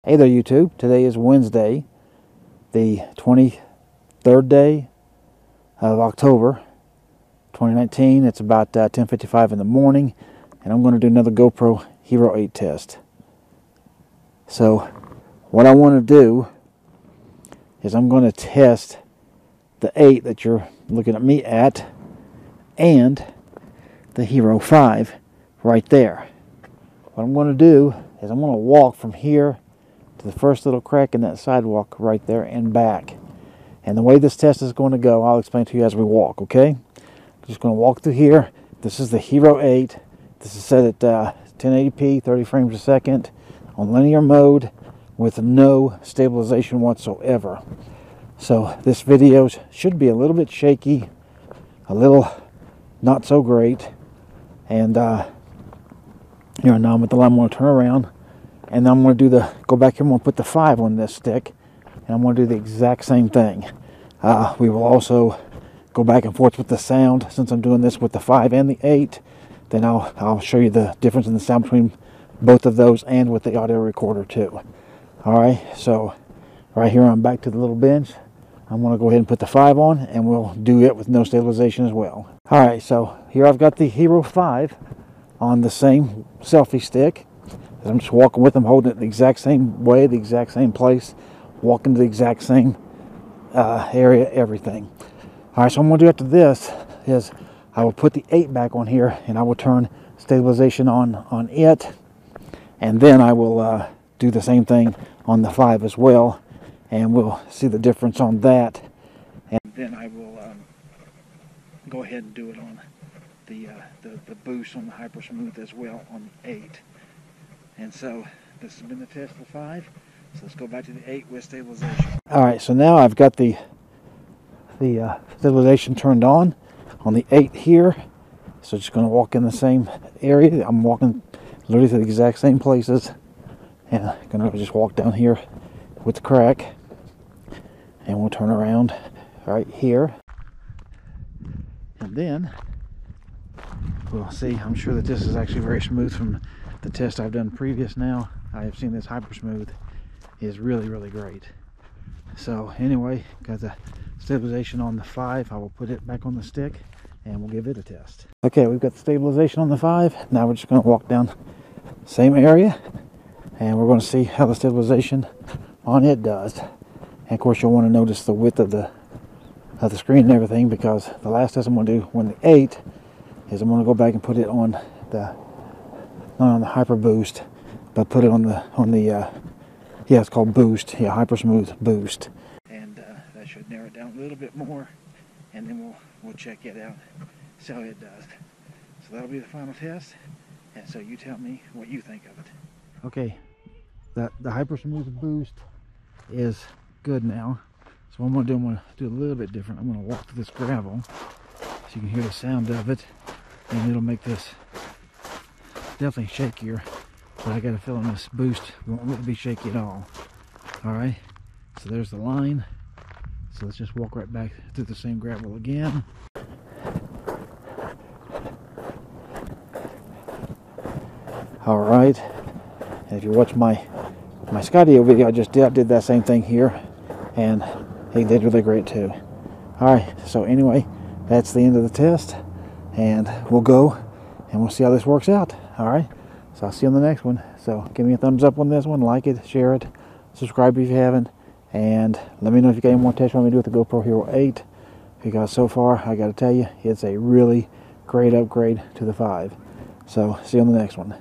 Hey there YouTube, today is Wednesday, the 23rd day of October 2019. It's about 10:55 in the morning, and I'm going to do another GoPro Hero 8 test. So what I want to do is I'm going to test the 8 that you're looking at me at and the Hero 5 right there. What I'm going to do is I'm going to walk from here to the first little crack in that sidewalk right there and back. And the way this test is going to go, I'll explain to you as we walk, okay? I'm just going to walk through here. This is the Hero 8. This is set at 1080p, 30 frames a second, on linear mode with no stabilization whatsoever. So this video should be a little bit shaky, a little not so great. And now I'm at the line. I'm going to turn around. And then I'm going to go back here, I'm going to put the 5 on this stick, and I'm going to do the exact same thing. We will also go back and forth with the sound, since I'm doing this with the 5 and the 8. Then I'll show you the difference in the sound between both of those and with the audio recorder too. Alright, so right here I'm back to the little bench. I'm going to go ahead and put the 5 on, and we'll do it with no stabilization as well. Alright, so here I've got the Hero 5 on the same selfie stick. I'm just walking with them, holding it the exact same way, the exact same place, walking to the exact same area, everything. Alright, so what I'm going to do after this is I will put the 8 back on here, and I will turn stabilization on it, and then I will do the same thing on the 5 as well, and we'll see the difference on that. And then I will go ahead and do it on the boost on the Hypersmooth as well on the 8. And so this has been the test for 5. So let's go back to the 8 with stabilization. Alright, so now I've got the stabilization turned on the 8 here. So just going to walk in the same area. I'm walking literally to the exact same places. And I'm going to just walk down here with the crack. And we'll turn around right here. And then we'll see. I'm sure that this is actually very smooth from the test I've done previous. Now I have seen this Hypersmooth is really great. So anyway, got the stabilization on the 5. I will put it back on the stick and we'll give it a test. Okay, we've got the stabilization on the 5. Now we're just going to walk down same area, and we're going to see how the stabilization on it does. And of course you'll want to notice the width of the screen and everything, because the last test I'm going to do when the 8 is I'm going to go back and put it on the, not on the Hyper Boost, but put it on the yeah, it's called Boost. Yeah, Hypersmooth Boost. And that should narrow it down a little bit more, and then we'll check it out, see how it does. So that'll be the final test, and so you tell me what you think of it. Okay, the Hypersmooth Boost is good now. So what I'm going to do, I'm going to do a little bit different. I'm going to walk through this gravel so you can hear the sound of it, and it'll make this definitely shakier, but I got a feeling this boost won't really be shaky at all. Alright, so there's the line. So let's just walk right back through the same gravel again. Alright, and if you watch my Skydio video I just did, I did that same thing here, and he did really great too. Alright, so anyway, that's the end of the test, and we'll go and we'll see how this works out. Alright, so I'll see you on the next one. So give me a thumbs up on this one, like it, share it, subscribe if you haven't, and let me know if you got any more tests you want me to do with the GoPro Hero 8, because so far I gotta tell you, it's a really great upgrade to the 5. So see you on the next one.